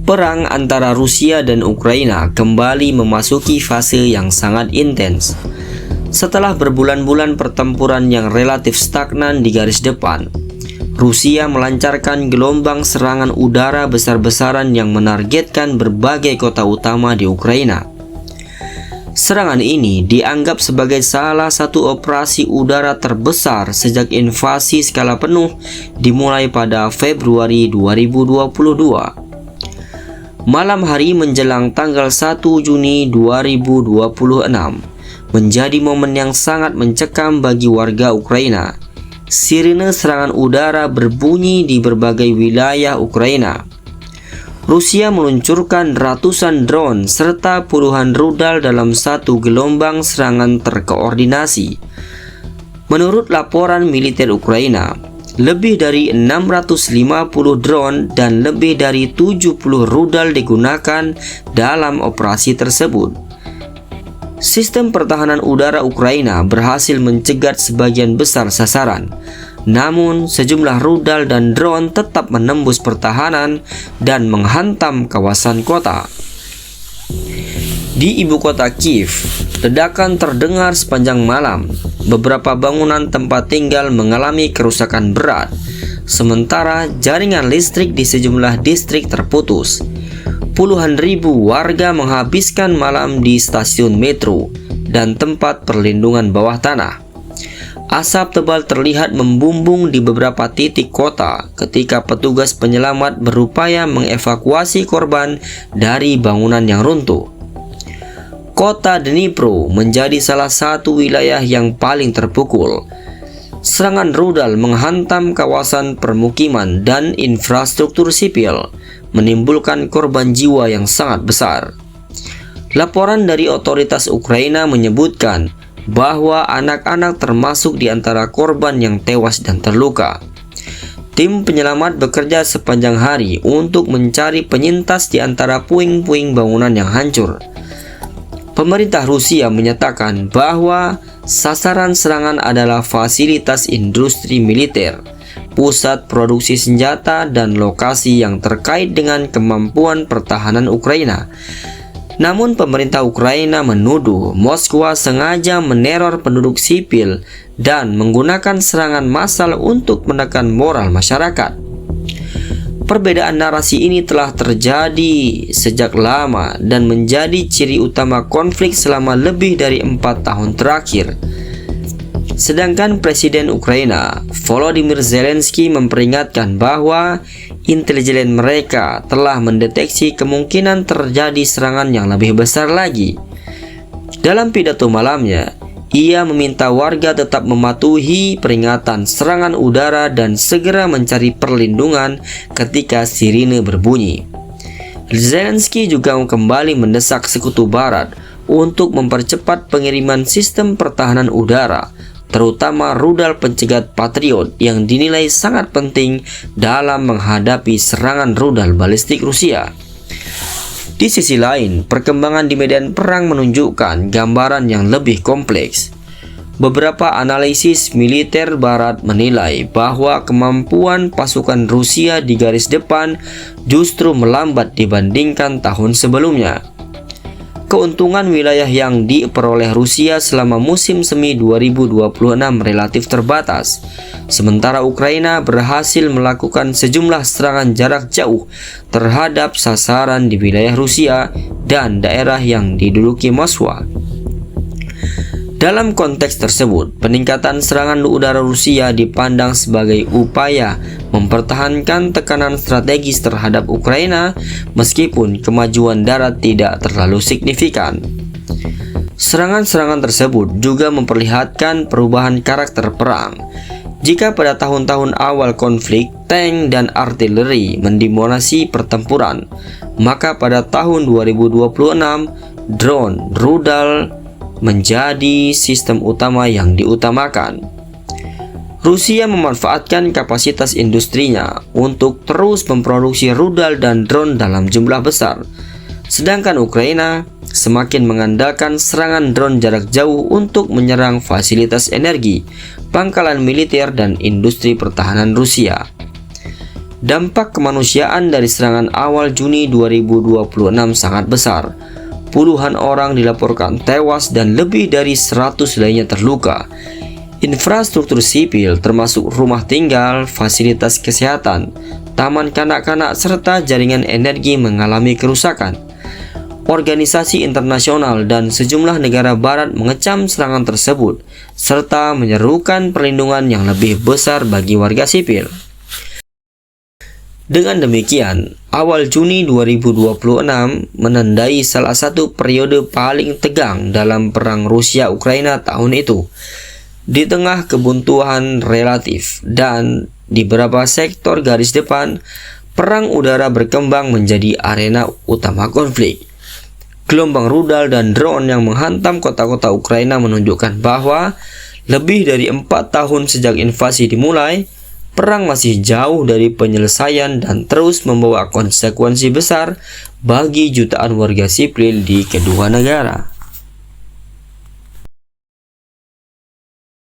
Perang antara Rusia dan Ukraina kembali memasuki fase yang sangat intens. Setelah berbulan-bulan pertempuran yang relatif stagnan di garis depan, Rusia melancarkan gelombang serangan udara besar-besaran yang menargetkan berbagai kota utama di Ukraina. Serangan ini dianggap sebagai salah satu operasi udara terbesar sejak invasi skala penuh dimulai pada Februari 2022. Malam hari menjelang tanggal 1 Juni 2026 menjadi momen yang sangat mencekam bagi warga Ukraina. Sirine serangan udara berbunyi di berbagai wilayah Ukraina. Rusia meluncurkan ratusan drone serta puluhan rudal dalam satu gelombang serangan terkoordinasi. Menurut laporan militer Ukraina, lebih dari 650 drone dan lebih dari 70 rudal digunakan dalam operasi tersebut. Sistem pertahanan udara Ukraina berhasil mencegat sebagian besar sasaran. Namun, sejumlah rudal dan drone tetap menembus pertahanan dan menghantam kawasan kota. Di ibu kota Kiev, ledakan terdengar sepanjang malam. Beberapa bangunan tempat tinggal mengalami kerusakan berat, sementara jaringan listrik di sejumlah distrik terputus. Puluhan ribu warga menghabiskan malam di stasiun metro dan tempat perlindungan bawah tanah. Asap tebal terlihat membumbung di beberapa titik kota ketika petugas penyelamat berupaya mengevakuasi korban dari bangunan yang runtuh. Kota Dnipro menjadi salah satu wilayah yang paling terpukul. Serangan rudal menghantam kawasan permukiman dan infrastruktur sipil, menimbulkan korban jiwa yang sangat besar. Laporan dari otoritas Ukraina menyebutkan bahwa anak-anak termasuk di antara korban yang tewas dan terluka. Tim penyelamat bekerja sepanjang hari untuk mencari penyintas di antara puing-puing bangunan yang hancur. Pemerintah Rusia menyatakan bahwa sasaran serangan adalah fasilitas industri militer, pusat produksi senjata, dan lokasi yang terkait dengan kemampuan pertahanan Ukraina. Namun pemerintah Ukraina menuduh Moskwa sengaja meneror penduduk sipil dan menggunakan serangan massal untuk menekan moral masyarakat. Perbedaan narasi ini telah terjadi sejak lama dan menjadi ciri utama konflik selama lebih dari 4 tahun terakhir. Sedangkan Presiden Ukraina, Volodymyr Zelensky, memperingatkan bahwa intelijen mereka telah mendeteksi kemungkinan terjadi serangan yang lebih besar lagi. Dalam pidato malamnya, ia meminta warga tetap mematuhi peringatan serangan udara dan segera mencari perlindungan ketika sirine berbunyi. Zelensky juga kembali mendesak Sekutu Barat untuk mempercepat pengiriman sistem pertahanan udara, terutama rudal pencegat Patriot yang dinilai sangat penting dalam menghadapi serangan rudal balistik Rusia. Di sisi lain, perkembangan di medan perang menunjukkan gambaran yang lebih kompleks. Beberapa analisis militer Barat menilai bahwa kemampuan pasukan Rusia di garis depan justru melambat dibandingkan tahun sebelumnya. Keuntungan wilayah yang diperoleh Rusia selama musim semi 2026 relatif terbatas, sementara Ukraina berhasil melakukan sejumlah serangan jarak jauh terhadap sasaran di wilayah Rusia dan daerah yang diduduki Moskwa. Dalam konteks tersebut, peningkatan serangan udara Rusia dipandang sebagai upaya mempertahankan tekanan strategis terhadap Ukraina meskipun kemajuan darat tidak terlalu signifikan. Serangan-serangan tersebut juga memperlihatkan perubahan karakter perang. Jika pada tahun-tahun awal konflik, tank dan artileri mendominasi pertempuran, maka pada tahun 2026, drone, rudal, menjadi sistem utama yang diutamakan. Rusia memanfaatkan kapasitas industrinya untuk terus memproduksi rudal dan drone dalam jumlah besar, sedangkan Ukraina semakin mengandalkan serangan drone jarak jauh untuk menyerang fasilitas energi, pangkalan militer, dan industri pertahanan Rusia. Dampak kemanusiaan dari serangan awal Juni 2026 sangat besar. Puluhan orang dilaporkan tewas dan lebih dari 100 lainnya terluka. Infrastruktur sipil termasuk rumah tinggal, fasilitas kesehatan, taman kanak-kanak, serta jaringan energi mengalami kerusakan. Organisasi internasional dan sejumlah negara barat mengecam serangan tersebut, serta menyerukan perlindungan yang lebih besar bagi warga sipil. Dengan demikian, awal Juni 2026 menandai salah satu periode paling tegang dalam perang Rusia-Ukraina tahun itu. Di tengah kebuntuan relatif dan di beberapa sektor garis depan, perang udara berkembang menjadi arena utama konflik. Gelombang rudal dan drone yang menghantam kota-kota Ukraina menunjukkan bahwa lebih dari 4 tahun sejak invasi dimulai, perang masih jauh dari penyelesaian dan terus membawa konsekuensi besar bagi jutaan warga sipil di kedua negara.